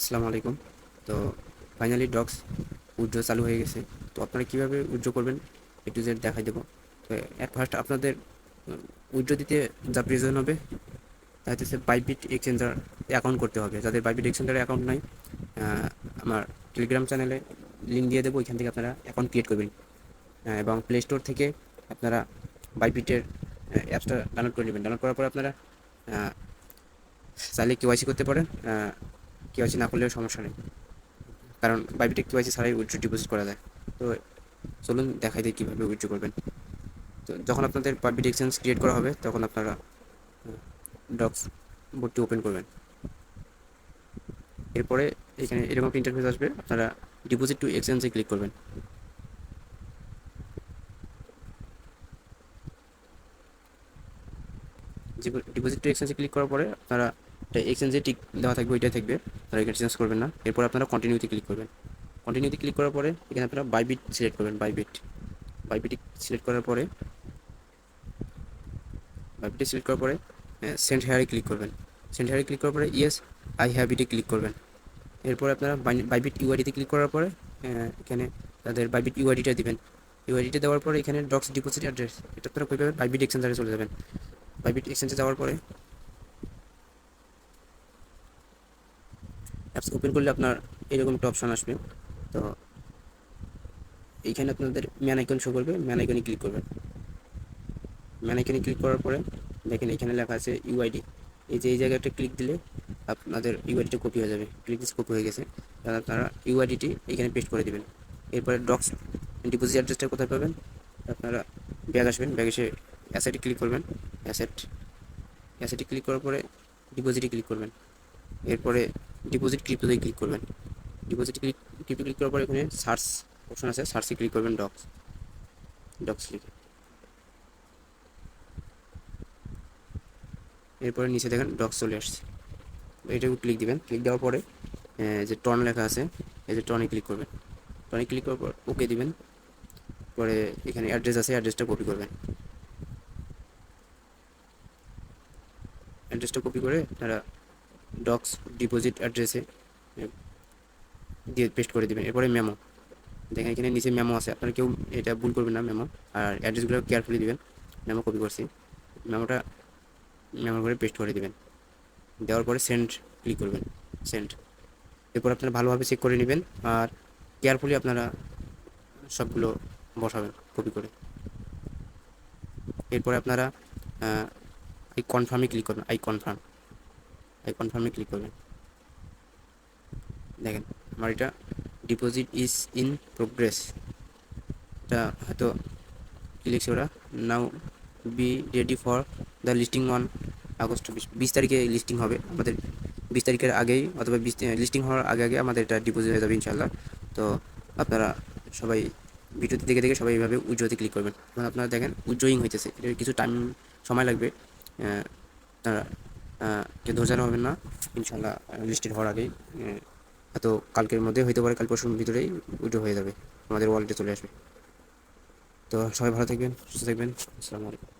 আসসালামু আলাইকুম। তো ফাইনালি ডক্স উইথড্র চালু হয়ে গেছে। তো আপনারা কীভাবে উইথড্র করবেন এ টু জেড দেখাই দেবো। তো অ্যাট ফার্স্ট আপনাদের উইথড্র দিতে যা প্রয়োজন হবে তা হচ্ছে বাইবিট এক্সচেঞ্জার অ্যাকাউন্ট করতে হবে। যাদের বাইবিট এক্সচেঞ্জার অ্যাকাউন্ট নাই, আমার টেলিগ্রাম চ্যানেলে লিঙ্ক দিয়ে দেবো, ওইখান থেকে আপনারা অ্যাকাউন্ট ক্রিয়েট করবেন। এবং প্লে স্টোর থেকে আপনারা বাইবিটের অ্যাপসটা ডাউনলোড করে নেবেন। ডাউনলোড করার পর আপনারা চাইলে কেওয়াইসি করতে পারেন। কেওয়াইসি না করলেও সমস্যা নেই, কারণ বাইবিটেক কেওয়াইসি ছাড়াই উইথড্র ডিপোজিট করা যায়। তো চলুন দেখাই দিই কীভাবে উইথড্র করবেন। তো যখন আপনাদের বাইবিট এক্সচেঞ্জ ক্রিয়েট করা হবে তখন আপনারা ডক্স বোর্ডটি ওপেন করবেন। এরপরে এখানে এরকম একটা ইন্টারফেস আসবে, আপনারা ডিপোজিট টু এক্সচেঞ্জে ক্লিক করবেন। ডিপোজিট টু এক্সচেঞ্জে ক্লিক করার পরে আপনারা একটা এক্সচেঞ্জে টিক দেওয়া থাকবে, ওইটাই থাকবে, আপনারা এখানে চেঞ্জ করবেন না। এরপর আপনারা কন্টিনিউতে ক্লিক করবেন। কন্টিনিউতে ক্লিক করার পরে এখানে আপনারা বাইবিট সিলেক্ট করবেন। বাইবিট সিলেক্ট করার পরে সেন্ড হেয়ারে ক্লিক করবেন। সেন্ড হেয়ারে ক্লিক করার পরে ইয়েস আই হ্যাভ ইটে ক্লিক করবেন। এরপর আপনারা বাইবিট ইউআইডিতে ক্লিক করার পরে এখানে তাদের বাইবিট ইউআইডিটা দিবেন। ইউআইডিটা দেওয়ার পরে এখানে ডক্স ডিপোজিট অ্যাড্রেস, এটা আপনারা কীভাবে বাইবিট এক্সচেঞ্জারে চলে যাবেন। বাইবিট এক্সচেঞ্জে যাওয়ার পরে অ্যাপস ওপেন করলে আপনার এরকম একটা অপশান আসবে। তো এইখানে আপনাদের ম্যান আইকন শো করবে, ম্যান আইকনে ক্লিক করবেন। ম্যান আইকনে ক্লিক করার পরে দেখেন এখানে লেখা আছে ইউআইডি। এই জায়গাটা ক্লিক দিলে আপনাদের ইউআইডিটা কপি হয়ে যাবে। ক্লিক দিস কপি হয়ে গেছে, তাহলে আপনারা ইউআইডিটি এখানে পেস্ট করে দেবেন। এরপরে ডক্স ডিপোজিট অ্যাড্রেসটা কোথায় পাবেন, আপনারা ব্যাগ আসবেন, ব্যাগ এসে অ্যাসেটে ক্লিক করবেন। অ্যাসেটে ক্লিক করার পরে ডিপোজিটে ক্লিক করবেন। এরপরে ডিপোজিট ক্রিপ্টোতে ক্লিক করবেন। ক্রিপ্টো ক্লিক করার পরে এখানে সার্চ অপশন আছে, সার্চে ক্লিক করবেন ডক্স লিখে। এরপরে নিচে দেখেন ডক্স চলে আসছে, এটাকে ক্লিক দিবেন। ক্লিক দেওয়ার পরে যে টর্ন লেখা আছে, এই যে টর্নে ক্লিক করবেন। টর্নে ক্লিক করার পর ওকে দিবেন। পরে এখানে অ্যাড্রেস আছে, অ্যাড্রেসটা কপি করবেন। অ্যাড্রেসটা কপি করে আপনারা ডক্স ডিপোজিট অ্যাড্রেসে দিয়ে পেস্ট করে দেবেন। এরপরে মেমো, দেখেন এখানে নিচে মেমো আছে, আপনারা কেউ এটা ভুল করবেন না। মেমো আর অ্যাড্রেসগুলো কেয়ারফুলি দিবেন। মেমো কপি করছি, মেমো করে পেস্ট করে দেবেন। দেওয়ার পরে সেন্ড ক্লিক করবেন, সেন্ড। এরপর আপনারা ভালোভাবে চেক করে নেবেন আর কেয়ারফুলি আপনারা সবগুলো বসাবেন কপি করে। এরপরে আপনারা এই কনফার্মে ক্লিক করবেন। আই কনফার্মে ক্লিক করবেন। দেখেন আমার এটা ডিপোজিট ইজ ইন প্রোগ্রেস, এটা হয়তো কী লিখছে ওরা, now be ready for the listing on August 20 তারিখে লিস্টিং হবে। আমাদের 20 তারিখের আগেই অথবা লিস্টিং হওয়ার আগে আমাদের এটা ডিপোজিট হয়ে যাবে ইনশাল্লাহ। তো আপনারা সবাই ভিডিওতে দেখে সবাই এইভাবে উইথড্রতে ক্লিক করবেন। এখন আপনারা দেখেন উইথড্রয়িং হইতেছে, এটা কিছু টাইম সময় লাগবে, আপনারা কেউ ধৈর্য হবেন না। ইনশাল্লাহ লিস্টেড হওয়ার আগেই হয়তো কালকের মধ্যে হইতে পারে, কাল পরশুর ভিতরেই উইথড্র হয়ে যাবে, আমাদের ওয়ালেটে চলে আসবে। তো সবাই ভালো থাকবেন, সুস্থ থাকবেন। আসসালামু আলাইকুম।